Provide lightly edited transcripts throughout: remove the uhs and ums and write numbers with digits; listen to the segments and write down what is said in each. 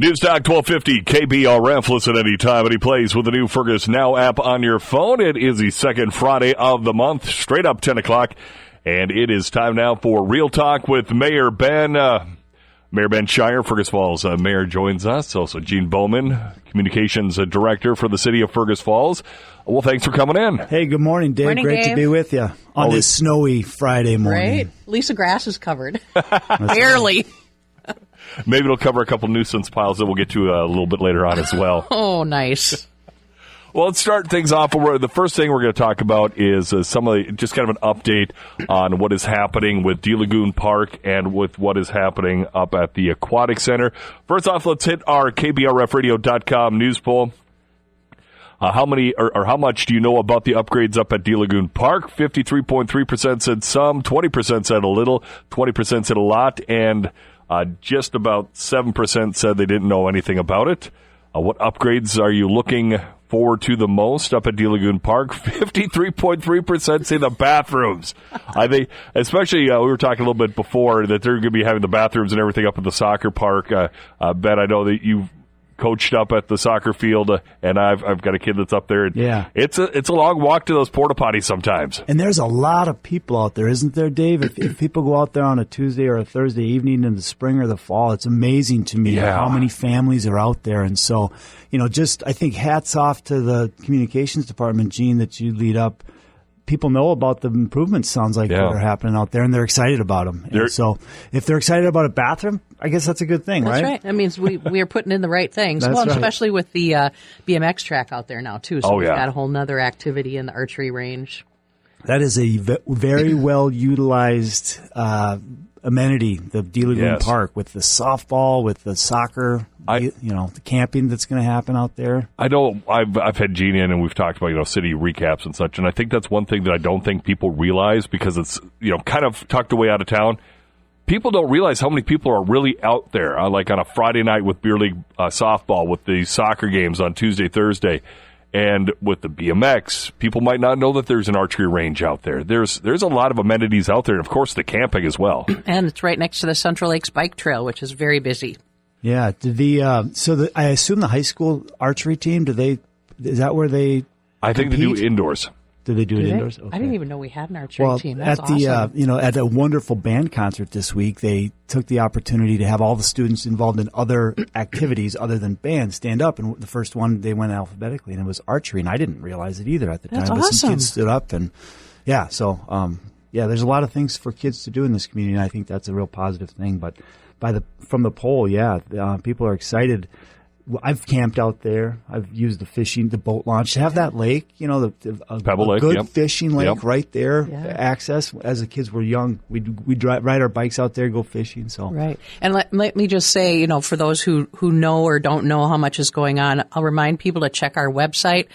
News Talk 1250 KBRF. Listen anytime, any place with the new Fergus Now app on your phone. It is the second Friday of the month, straight up 10 o'clock. And it is time now for Real Talk with Mayor Ben. Mayor Ben Schierer, Fergus Falls Mayor, joins us. Also, Gene Bowman, Communications Director for the City of Fergus Falls. Well, thanks for coming in. Hey, good morning, Dave. Morning, Great Dave. to be with you on this snowy Friday morning. Right? At least the grass is covered. Barely. Maybe it'll cover a couple nuisance piles that we'll get to a little bit later on as well. Oh, nice. Well, let's start things off. The first thing we're going to talk about is just kind of an update on what is happening with DeLagoon Park and with what is happening up at the Aquatic Center. First off, let's hit our KBRFradio.com news poll. How much do you know about the upgrades up at DeLagoon Park? 53.3% said some, 20% said a little, 20% said a lot, and just about 7% said they didn't know anything about it. What upgrades are you looking forward to the most up at DeLagoon Park? 53.3% say the bathrooms. I think, especially, we were talking a little bit before that they're going to be having the bathrooms and everything up at the soccer park. Ben, I know that you've coached up at the soccer field, and I've got a kid that's up there. Yeah. It's a long walk to those porta potties sometimes. And there's a lot of people out there, isn't there, Dave? If people go out there on a Tuesday or a Thursday evening in the spring or the fall, it's amazing to me how many families are out there. And so, I think hats off to the communications department, Gene, that you lead up. People know about the improvements, sounds like, that are happening out there, and they're excited about them. And so if they're excited about a bathroom, I guess that's a good thing, That's right? right. That means we are putting in the right things. That's well, right. especially with the BMX track out there now, too. So we've yeah. got a whole nother activity in the archery range. That is a very well-utilized amenity, the DeLagoon Park, with the softball, with the soccer, the camping that's going to happen out there. I know I've had Gene in and we've talked about, city recaps and such, and I think that's one thing that I don't think people realize because it's, kind of tucked away out of town. People don't realize how many people are really out there, like on a Friday night with beer league softball, with the soccer games on Tuesday, Thursday. And with the BMX, people might not know that there's an archery range out there. There's a lot of amenities out there, and of course the camping as well. And it's right next to the Central Lakes Bike Trail, which is very busy. Yeah. I assume the high school archery team, is that where they I think compete? they do indoors. Do they do it indoors? Okay. I didn't even know we had an archery team. That's at awesome. at a wonderful band concert this week, they took the opportunity to have all the students involved in other activities other than band stand up. And the first one, they went alphabetically, and it was archery. And I didn't realize it either at the time. That's But some awesome. kids stood up, and there's a lot of things for kids to do in this community. And I think that's a real positive thing. But from the poll, people are excited. I've camped out there. I've used the boat launch to have that lake, Pebble Lake, good fishing lake right there. Yeah. Access. As the kids were young, we'd ride our bikes out there, go fishing. So Right. And let me just say, for those who know or don't know how much is going on, I'll remind people to check our website,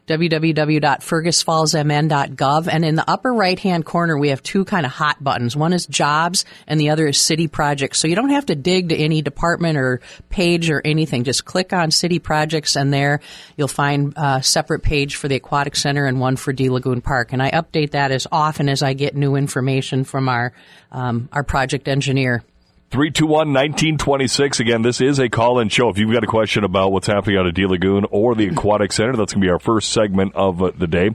www.fergusfallsmn.gov. And in the upper right-hand corner, we have two kind of hot buttons. One is jobs and the other is city projects. So you don't have to dig to any department or page or anything. Just click on city projects, and there you'll find a separate page for the Aquatic Center and one for DeLagoon Park. And I update that as often as I get new information from our project engineer. 321-1926. Again, this is a call-in show. If you've got a question about what's happening out at DeLagoon or the Aquatic Center, that's going to be our first segment of the day.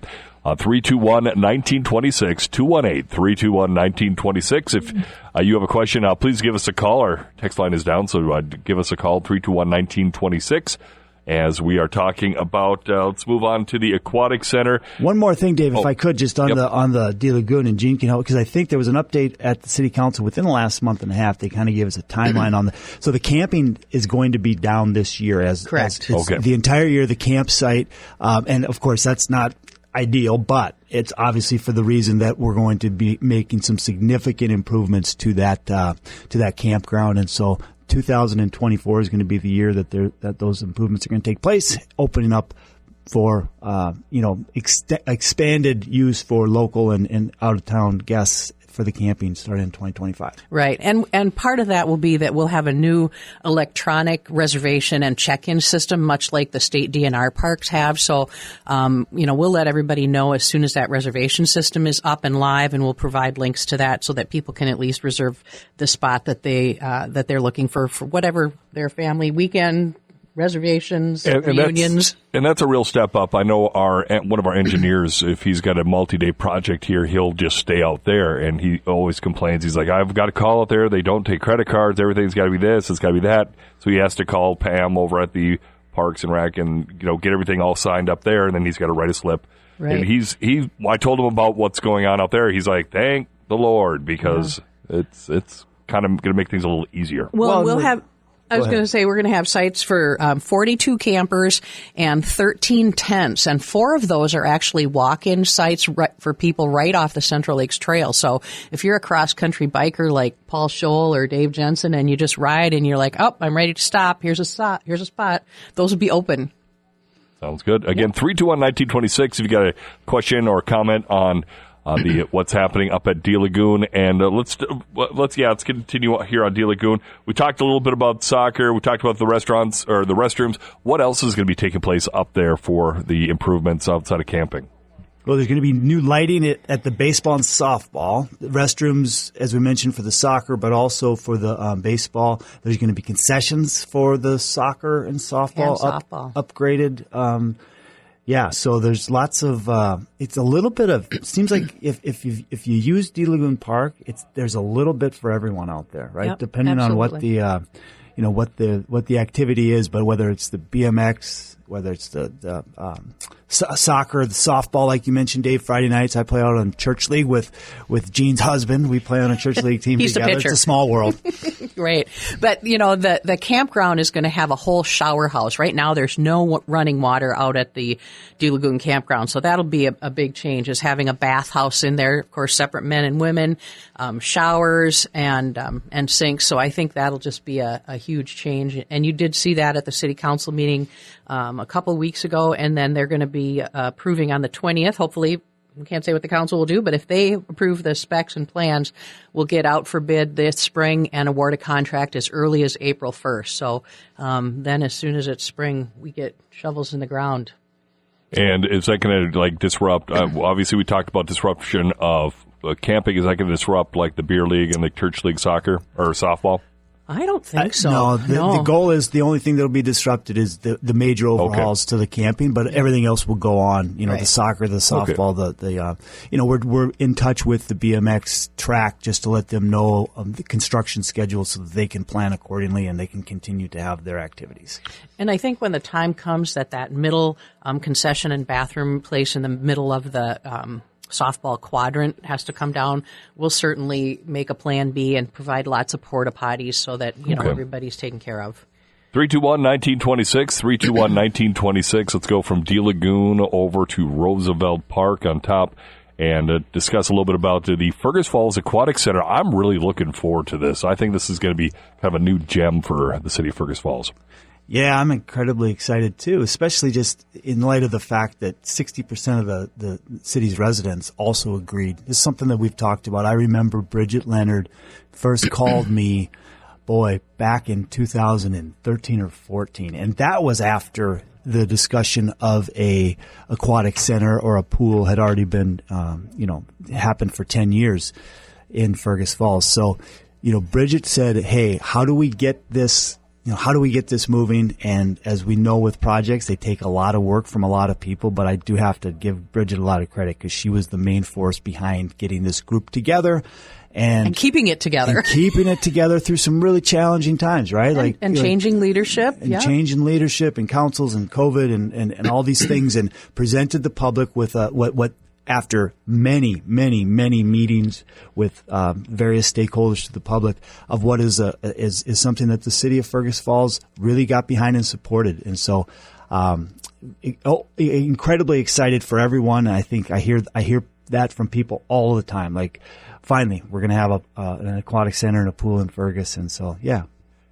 321-1926, 218-321-1926. If you have a question, please give us a call. Our text line is down, so give us a call, 321-1926. As we are talking about, let's move on to the Aquatic Center. one more thing, Dave, if I could, just on the DeLagoon, and Gene can help, because I think there was an update at the City Council within the last month and a half. They kind of gave us a timeline on so the camping is going to be down this year Correct. the entire year, the campsite, and of course that's not ideal, but it's obviously for the reason that we're going to be making some significant improvements to that campground, and so 2024 is going to be the year that those improvements are going to take place, opening up for expanded use for local and out of town guests for the camping starting in 2025. Right. And part of that will be that we'll have a new electronic reservation and check-in system, much like the state DNR parks have. So, we'll let everybody know as soon as that reservation system is up and live, and we'll provide links to that so that people can at least reserve the spot that they're looking for whatever their family weekend reservations, reunions. And that's a real step up. I know one of our engineers, if he's got a multi-day project here, he'll just stay out there, and he always complains. He's like, I've got to call out there. They don't take credit cards. Everything's got to be this. It's got to be that. So he has to call Pam over at the Parks and Rec and get everything all signed up there, and then he's got to write a slip. Right. And I told him about what's going on out there. He's like, thank the Lord, because it's kind of going to make things a little easier. We'll have. I was going to say we're going to have sites for 42 campers and 13 tents, and 4 of those are actually walk-in sites for people right off the Central Lakes Trail. So if you're a cross-country biker like Paul Scholl or Dave Jensen and you just ride and you're like, oh, I'm ready to stop, here's a spot, those will be open. Sounds good. Again, 321-1926 if you got a question or comment on what's happening up at DeLagoon, and let's continue here on DeLagoon. We talked a little bit about soccer. We talked about the restaurants or the restrooms. What else is going to be taking place up there for the improvements outside of camping? Well, there's going to be new lighting at the baseball and softball. The restrooms, as we mentioned, for the soccer, but also for the baseball. There's going to be concessions for the soccer and softball, upgraded. So there's lots of. It's a little bit of. It seems like if you use DeLagoon Park, there's a little bit for everyone out there, right? Yep, depending absolutely. on what what the activity is, but whether it's the BMX, whether it's the soccer, the softball, like you mentioned, Dave. Friday nights I play out on church league with Jean's husband. We play on a church league team He's together. The pitcher. It's a small world. Right. But, the campground is going to have a whole shower house. Right now there's no running water out at the DeLagoon campground. So that'll be a big change, is having a bathhouse in there, of course, separate men and women, showers and sinks. So I think that'll just be a huge change. And you did see that at the city council meeting a couple of weeks ago, and then they're going to be approving on the 20th. Hopefully, we can't say what the council will do, but if they approve the specs and plans, we'll get out for bid this spring and award a contract as early as April 1st. So then as soon as it's spring, we get shovels in the ground. And is that going to disrupt? Obviously, we talked about disruption of camping. Is that going to disrupt the beer league and the church league soccer or softball? I don't think so. No, the goal is the only thing that will be disrupted is the major overhauls to the camping, but everything else will go on. Right. The soccer, the softball, we're in touch with the BMX track just to let them know the construction schedule so that they can plan accordingly and they can continue to have their activities. And I think when the time comes that middle concession and bathroom place in the middle of the softball quadrant has to come down, we'll certainly make a plan B and provide lots of porta potties so that everybody's taken care of. 321-1926, 321-1926. Let's go from DeLagoon over to Roosevelt Park on top and discuss a little bit about the Fergus Falls Aquatic Center. I'm really looking forward to this. I think this is going to be kind of a new gem for the city of Fergus Falls. Yeah, I'm incredibly excited too, especially just in light of the fact that 60% of the city's residents also agreed. This is something that we've talked about. I remember Bridget Leonard first called me, back in 2013 or 14, and that was after the discussion of a aquatic center or a pool had already been, happened for 10 years in Fergus Falls. So, Bridget said, hey, how do we get this moving? And as we know with projects, they take a lot of work from a lot of people, but I do have to give Bridget a lot of credit because she was the main force behind getting this group together and keeping it together. And keeping it together through some really challenging times, right? And changing leadership. And changing leadership and councils and COVID and all these things, and presented the public with what after many meetings with various stakeholders to the public of what is something that the city of Fergus Falls really got behind and supported. And so incredibly excited for everyone. And I think I hear that from people all the time. Finally, we're going to have an aquatic center and a pool in Fergus. And so, yeah.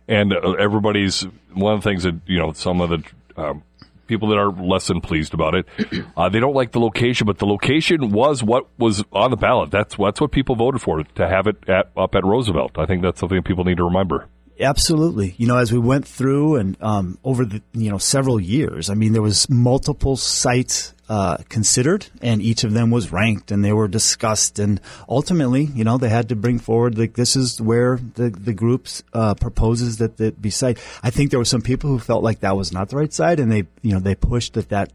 And everybody's, one of the things that, some of the people that are less than pleased about it. They don't like the location, but the location was what was on the ballot. That's what people voted for, to have it up at Roosevelt. I think that's something that people need to remember. Absolutely. As we went through and over the several years, I mean, there was multiple sites considered, and each of them was ranked, and they were discussed, and ultimately, they had to bring forward, like, this is where the groups proposes that be site. I think there were some people who felt like that was not the right site, and they pushed that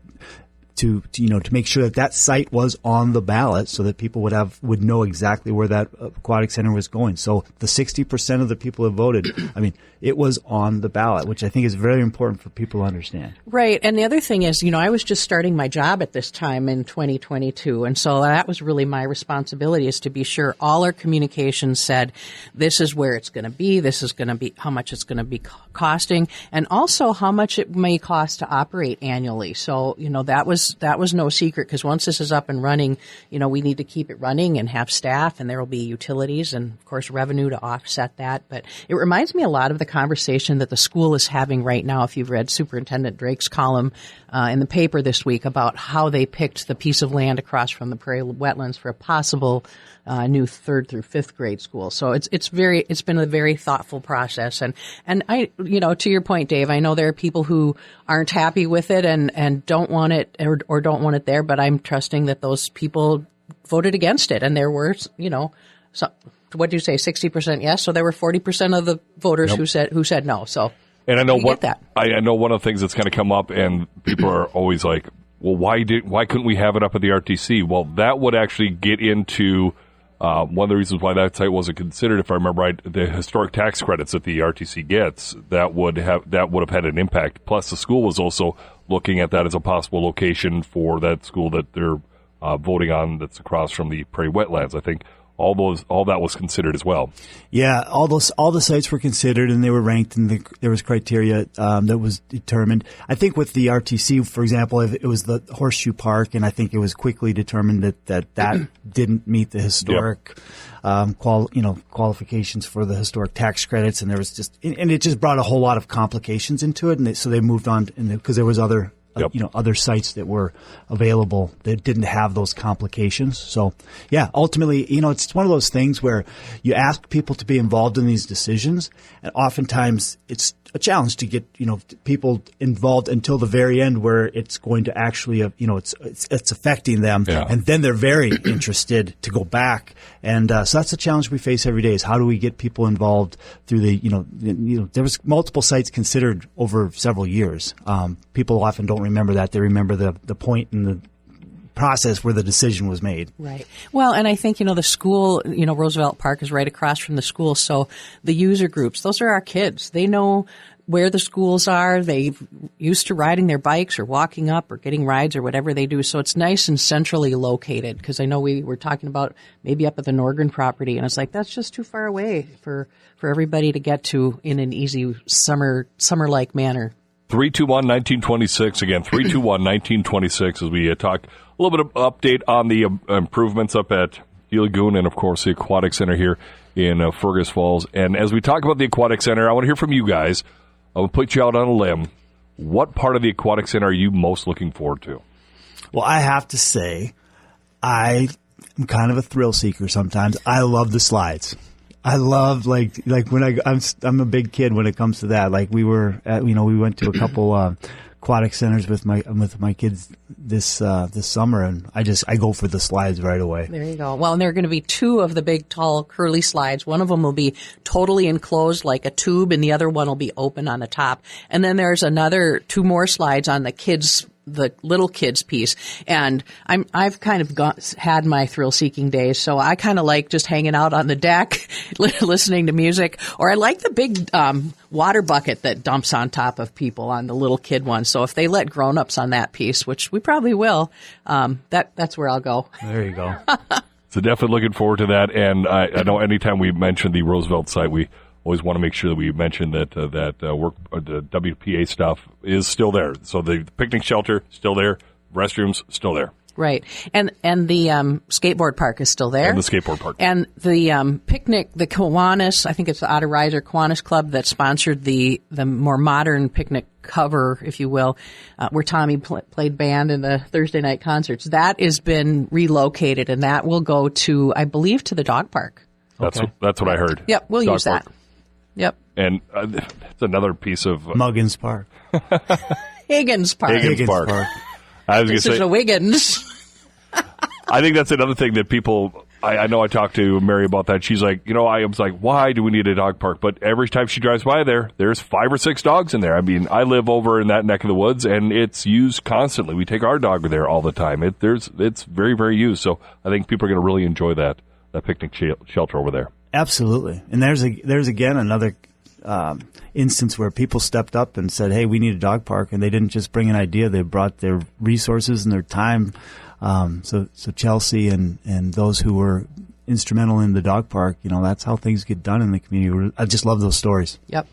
to make sure that site was on the ballot, so that people would know exactly where that aquatic center was going. So the 60% of the people who voted, I mean, it was on the ballot, which I think is very important for people to understand. Right. And the other thing is, I was just starting my job at this time in 2022. And so that was really my responsibility, is to be sure all our communications said, this is where it's going to be. This is going to be how much it's going to be costing, and also how much it may cost to operate annually. So, that was no secret, because once this is up and running, we need to keep it running and have staff, and there will be utilities and, of course, revenue to offset that. But it reminds me a lot of the conversation that the school is having right now. If you've read Superintendent Drake's column in the paper this week about how they picked the piece of land across from the prairie wetlands for a possible new 3rd through 5th grade school. So it's been a very thoughtful process. And I, to your point, Dave, I know there are people who aren't happy with it and don't want it or don't want it there, but I'm trusting that those people voted against it. And there were, what do you say, 60% yes? So there were 40% of the voters who said no. So, and I know I know one of the things that's going to come up, and people are always like, well, why couldn't we have it up at the RTC? Well, that would actually get into one of the reasons why that site wasn't considered, if I remember right, the historic tax credits that the RTC gets, that would have had an impact. Plus, the school was also looking at that as a possible location for that school that they're voting on, that's across from the prairie wetlands. I think all that was considered as well. Yeah, all the sites were considered, and they were ranked, and there was criteria that was determined. I think with the RTC, for example, it was the Horseshoe Park, and I think it was quickly determined that didn't meet the historic qualifications for the historic tax credits, and there was it just brought a whole lot of complications into it, and so they moved on, because there was other sites that were available that didn't have those complications. So, ultimately, it's one of those things where you ask people to be involved in these decisions, and oftentimes it's a challenge to get, people involved until the very end, where it's going to actually, it's affecting them, and then they're very interested to go back. And so that's a challenge we face every day: is how do we get people involved through there was multiple sites considered over several years. People often don't remember that; they remember the point in the process where the decision was made. Right. Well, and I think, the school, Roosevelt Park is right across from the school. So the user groups, those are our kids. They know where the schools are. They used to riding their bikes or walking up or getting rides or whatever they do. So it's nice and centrally located, because I know we were talking about maybe up at the Norgren property, and it's like, that's just too far away for everybody to get to in an easy summer-like manner. 321-1926. Again, 321-1926 as we talk a little bit of update on the improvements up at DeLagoon and, of course, the Aquatic Center here in Fergus Falls. And as we talk about the Aquatic Center, I want to hear from you guys. I will put you out on a limb. What part of the Aquatic Center are you most looking forward to? Well, I have to say, I am kind of a thrill seeker sometimes. I love the slides. I love when I'm a big kid when it comes to that. Like we were at, we went to a couple aquatic centers with my kids this summer, and I go for the slides right away. There you go. Well, and there are going to be 2 of the big, tall, curly slides. One of them will be totally enclosed like a tube, and the other one will be open on the top. And then there's 2 more slides on the little kids piece. And I've kind of had my thrill-seeking days, so I kind of like just hanging out on the deck, listening to music. Or I like the big water bucket that dumps on top of people on the little kid one. So if they let grown-ups on that piece, which we probably will, that's where I'll go. There you go. So definitely looking forward to that. And I know anytime we mention the Roosevelt site, we always want to make sure that we mention that the WPA stuff is still there. So the picnic shelter still there, restrooms still there. Right, and the skateboard park is still there. And the skateboard park. And the picnic, the Kiwanis, I think it's the Otter Riser Kiwanis Club that sponsored the more modern picnic cover, if you will, where Tommy played band in the Thursday night concerts. That has been relocated, and that will go to, I believe, to the dog park. That's what I heard. Yep, we'll use that. Yep. And it's another piece of Muggins Park. Higgins Park. Higgins Park. I was going to say, a Wiggins. I think that's another thing that people. I know I talked to Mary about that. She's like, I was like, why do we need a dog park? But every time she drives by there's 5 or 6 dogs in there. I mean, I live over in that neck of the woods, and it's used constantly. We take our dog there all the time. It's very, very used. So I think people are going to really enjoy that picnic shelter over there. Absolutely. And there's again another instance where people stepped up and said, hey, we need a dog park. And they didn't just bring an idea. They brought their resources and their time. So Chelsea and those who were instrumental in the dog park, that's how things get done in the community. I just love those stories. Yep.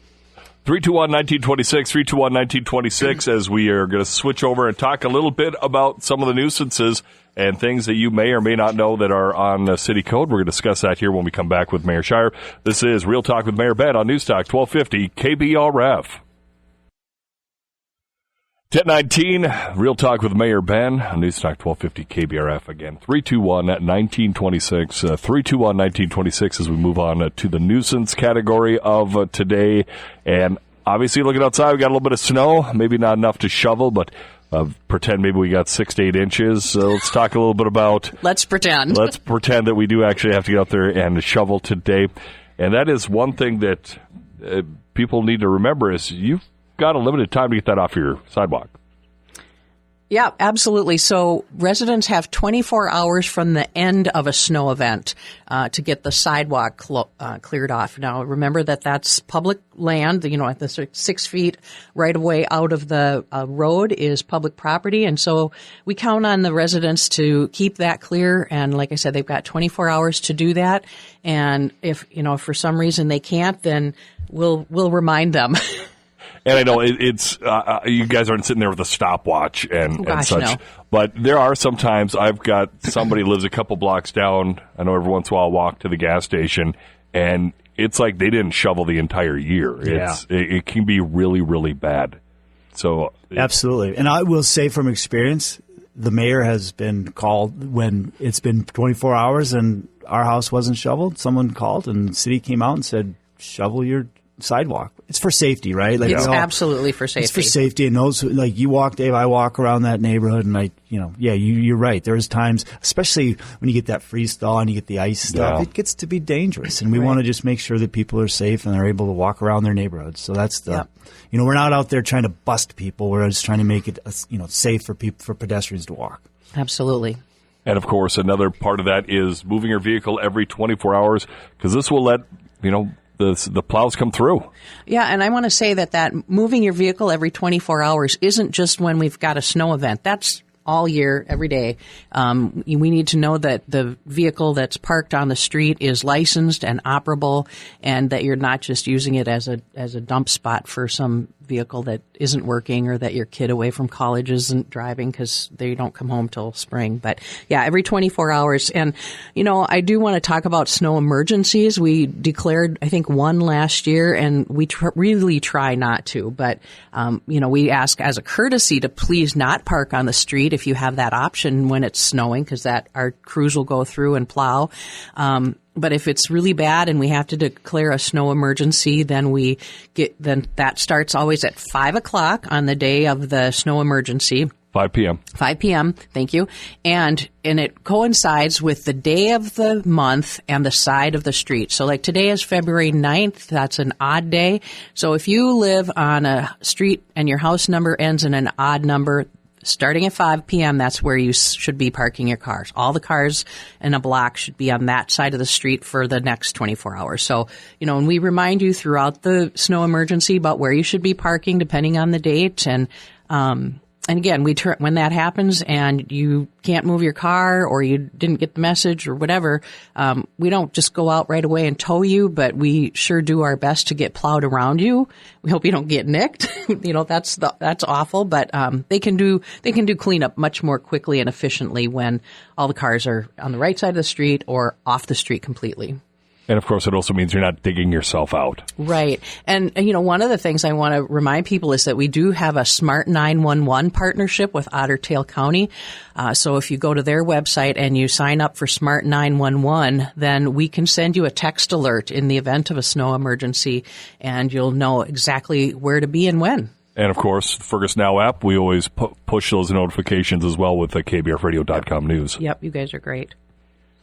321-1926, 321-1926, as we are going to switch over and talk a little bit about some of the nuisances and things that you may or may not know that are on the city code. We're going to discuss that here when we come back with Mayor Schierer. This is Real Talk with Mayor Ben on News Talk 1250 KBRF. 10:19, Real Talk with Mayor Ben on News Talk 1250 KBRF. Again, 321-1926, 321-1926 as we move on to the nuisance category of today. And obviously, looking outside, we got a little bit of snow, maybe not enough to shovel, but pretend maybe we got 6 to 8 inches. So let's talk a little bit about... Let's pretend that we do actually have to get out there and shovel today. And that is one thing that people need to remember is you've got a limited time to get that off your sidewalk. Yeah, absolutely. So residents have 24 hours from the end of a snow event to get the sidewalk cleared off. Now, remember that's public land. At the 6 feet right away out of the road is public property. And so we count on the residents to keep that clear. And like I said, they've got 24 hours to do that. And if, for some reason they can't, then we'll remind them. And I know it's you guys aren't sitting there with a stopwatch and such, no. But there are sometimes I've got somebody lives a couple blocks down. I know every once in a while I'll walk to the gas station, and it's like they didn't shovel the entire year. Yeah. It can be really, really bad. So absolutely, and I will say from experience, the mayor has been called when it's been 24 hours and our house wasn't shoveled. Someone called and the city came out and said, shovel your sidewalk. It's for safety, right? It's absolutely for safety. It's for safety. And those, like you walk, Dave, I walk around that neighborhood and you're right. There's times, especially when you get that freeze thaw and you get the ice stuff, it gets to be dangerous. And we want to just make sure that people are safe and they're able to walk around their neighborhoods. So that's we're not out there trying to bust people. We're just trying to make it, safe for pedestrians to walk. Absolutely. And of course, another part of that is moving your vehicle every 24 hours because this will let, the plows come through. Yeah, and I want to say that moving your vehicle every 24 hours isn't just when we've got a snow event. That's all year, every day. We need to know that the vehicle that's parked on the street is licensed and operable, and that you're not just using it as a dump spot for some vehicle that isn't working or that your kid away from college isn't driving because they don't come home till spring. But yeah, every 24 hours. And, I do want to talk about snow emergencies. We declared, I think, one last year, and we really try not to. But, we ask as a courtesy to please not park on the street if you have that option when it's snowing, because our crews will go through and plow. But if it's really bad and we have to declare a snow emergency, then that starts always at 5 o'clock on the day of the snow emergency. 5 p.m. 5 p.m. Thank you. And it coincides with the day of the month and the side of the street. So like today is February 9th. That's an odd day. So if you live on a street and your house number ends in an odd number, starting at 5 p.m., that's where you should be parking your cars. All the cars in a block should be on that side of the street for the next 24 hours. So, and we remind you throughout the snow emergency about where you should be parking depending on the date. And again, when that happens and you can't move your car or you didn't get the message or whatever, we don't just go out right away and tow you, but we sure do our best to get plowed around you. We hope you don't get nicked. That's awful, but they can do cleanup much more quickly and efficiently when all the cars are on the right side of the street or off the street completely. And, of course, it also means you're not digging yourself out. Right. And, one of the things I want to remind people is that we do have a Smart 911 partnership with Otter Tail County. So if you go to their website and you sign up for Smart 911, then we can send you a text alert in the event of a snow emergency, and you'll know exactly where to be and when. And, of course, the Fergus Now app, we always push those notifications as well with the KBRFradio.com news. Yep, you guys are great.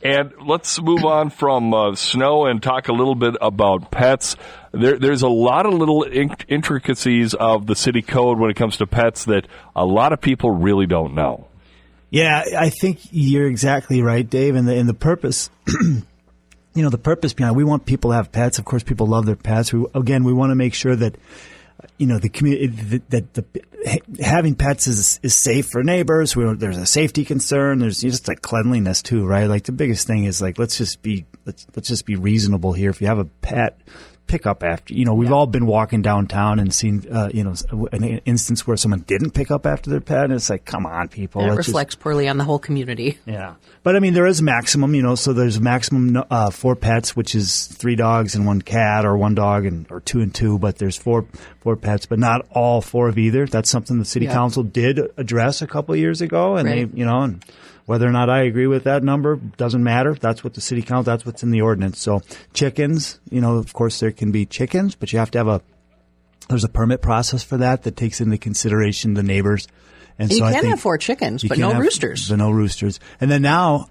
And let's move on from snow and talk a little bit about pets. There's a lot of little intricacies of the city code when it comes to pets that a lot of people really don't know. Yeah, I think you're exactly right, Dave. And the purpose, the purpose behind it, we want people to have pets. Of course, people love their pets. We want to make sure that the community having pets is safe for neighbors. There's a safety concern. There's just like cleanliness too, right? Like the biggest thing is like let's just be reasonable here. If you have a pet, pick up after. We've all been walking downtown and seen an instance where someone didn't pick up after their pet, and it's like, come on, people. It reflects poorly on the whole community. Yeah, but I mean, there is a maximum. So there's a maximum 4 pets, which is 3 dogs and 1 cat, or 1 dog or 2 and 2. But there's 4 pets, but not all 4 of either. That's something the city council did address a couple of years ago, and right. they, and whether or not I agree with that number doesn't matter. That's what the city council, that's what's in the ordinance. So chickens, of course there can be chickens, but you have to have there's a permit process for that takes into consideration the neighbors. And so you can have 4 chickens, but no roosters. But no roosters. And then now,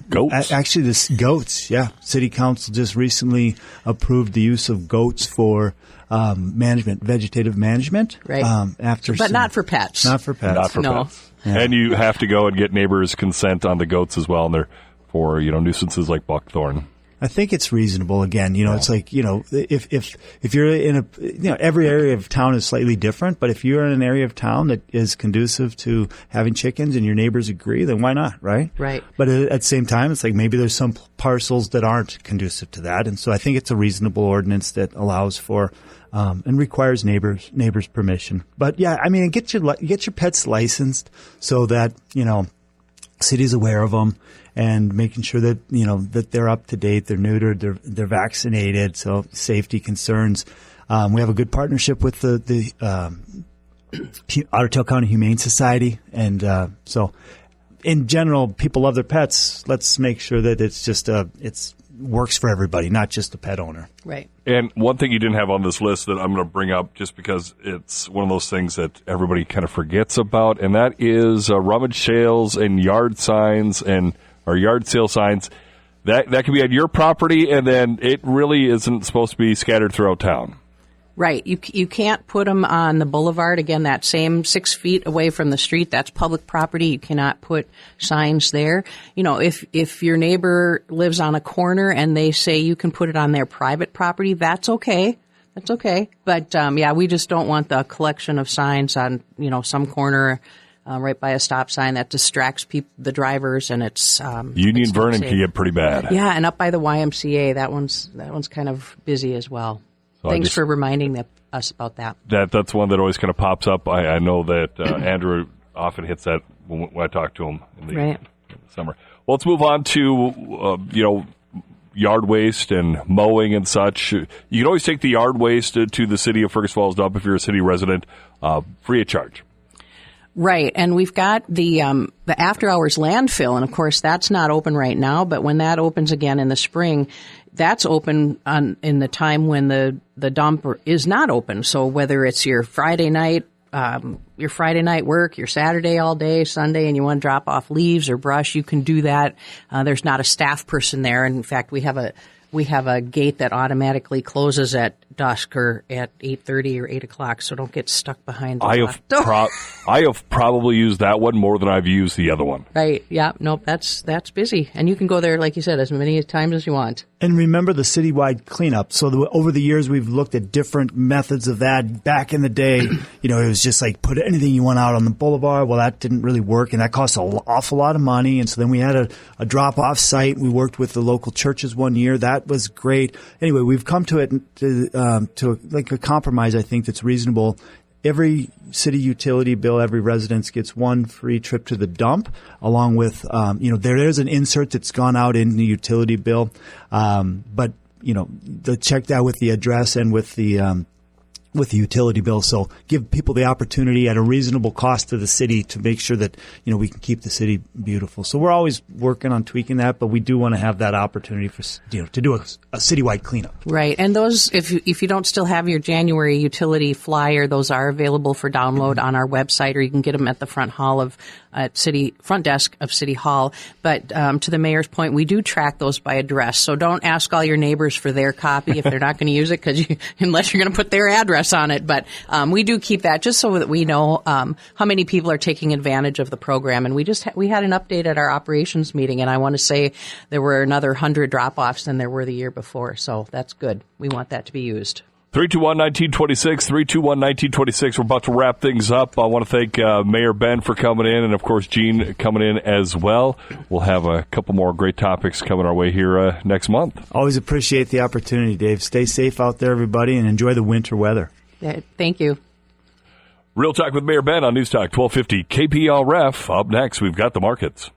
goats. Actually, goats. Yeah, city council just recently approved the use of goats for vegetative management. Right. Not for pets. Not for pets. Not for pets. Yeah. And you have to go and get neighbors' consent on the goats as well, and they're for nuisances like buckthorn. I think it's reasonable. Again, it's like if you're in every area of town is slightly different, but if you're in an area of town that is conducive to having chickens and your neighbors agree, then why not, right? Right. But at the same time, it's like maybe there's some parcels that aren't conducive to that, and so I think it's a reasonable ordinance that allows for and requires neighbors' permission. But yeah, I mean, get your pets licensed so that city's aware of them, and making sure that that they're up to date, they're neutered, they're vaccinated. So safety concerns. We have a good partnership with the Otter Tail County Humane Society, and so in general, people love their pets. Let's make sure that it's just it's works for everybody, not just the pet owner. Right. And one thing you didn't have on this list that I'm going to bring up just because it's one of those things that everybody kind of forgets about, and that is rummage sales and yard signs or yard sale signs. That can be on your property, and then it really isn't supposed to be scattered throughout town. Right. You can't put them on the boulevard. Again, that same 6 feet away from the street, that's public property. You cannot put signs there. If your neighbor lives on a corner and they say you can put it on their private property, that's okay. That's okay. But, we just don't want the collection of signs on, some corner right by a stop sign that distracts the drivers, and it's Union Vernon can get pretty bad. Yeah, and up by the YMCA, that one's kind of busy as well. So thanks for reminding us about that. That's one that always kind of pops up. I know that Andrew often hits that when I talk to him in the summer. Well, let's move on to yard waste and mowing and such. You can always take the yard waste to the city of Fergus Falls dump if you're a city resident, free of charge. Right, and we've got the after-hours landfill, and of course that's not open right now, but when that opens again in the spring, that's open in the time when the dump is not open. So whether it's your Friday night work, your Saturday all day, Sunday, and you want to drop off leaves or brush, you can do that. There's not a staff person there. And in fact, we have a gate that automatically closes at dusk or at 8:30 or 8 o'clock, so don't get stuck behind the I have probably used that one more than I've used the other one. Right, yeah, nope, that's busy. And you can go there, like you said, as many times as you want. And remember the citywide cleanup. So over the years, we've looked at different methods of that. Back in the day, it was just like put anything you want out on the boulevard. Well, that didn't really work, and that cost an awful lot of money. And so then we had a drop-off site. We worked with the local churches one year. That was great. Anyway, we've come to it to like a compromise, I think, that's reasonable. Every city utility bill, every residence gets one free trip to the dump, along with, there is an insert that's gone out in the utility bill. But check that with the address and with the utility bill. So give people the opportunity at a reasonable cost to the city to make sure that, we can keep the city beautiful. So we're always working on tweaking that, but we do want to have that opportunity for, to do a citywide cleanup. Right. And those, if you don't still have your January utility flyer, those are available for download on our website, or you can get them at the front desk of City Hall. But to the mayor's point, we do track those by address. So don't ask all your neighbors for their copy if they're not going to use it, unless you're going to put their address on it. But we do keep that just so that we know how many people are taking advantage of the program. And we had an update at our operations meeting, and I want to say there were another 100 drop-offs than there were the year before. So that's good. We want that to be used. 321-1926, 321-1926. We're about to wrap things up. I want to thank Mayor Ben for coming in, and, of course, Gene coming in as well. We'll have a couple more great topics coming our way here next month. Always appreciate the opportunity, Dave. Stay safe out there, everybody, and enjoy the winter weather. Yeah, thank you. Real Talk with Mayor Ben on News Talk 1250 KBRF. Up next, we've got the markets.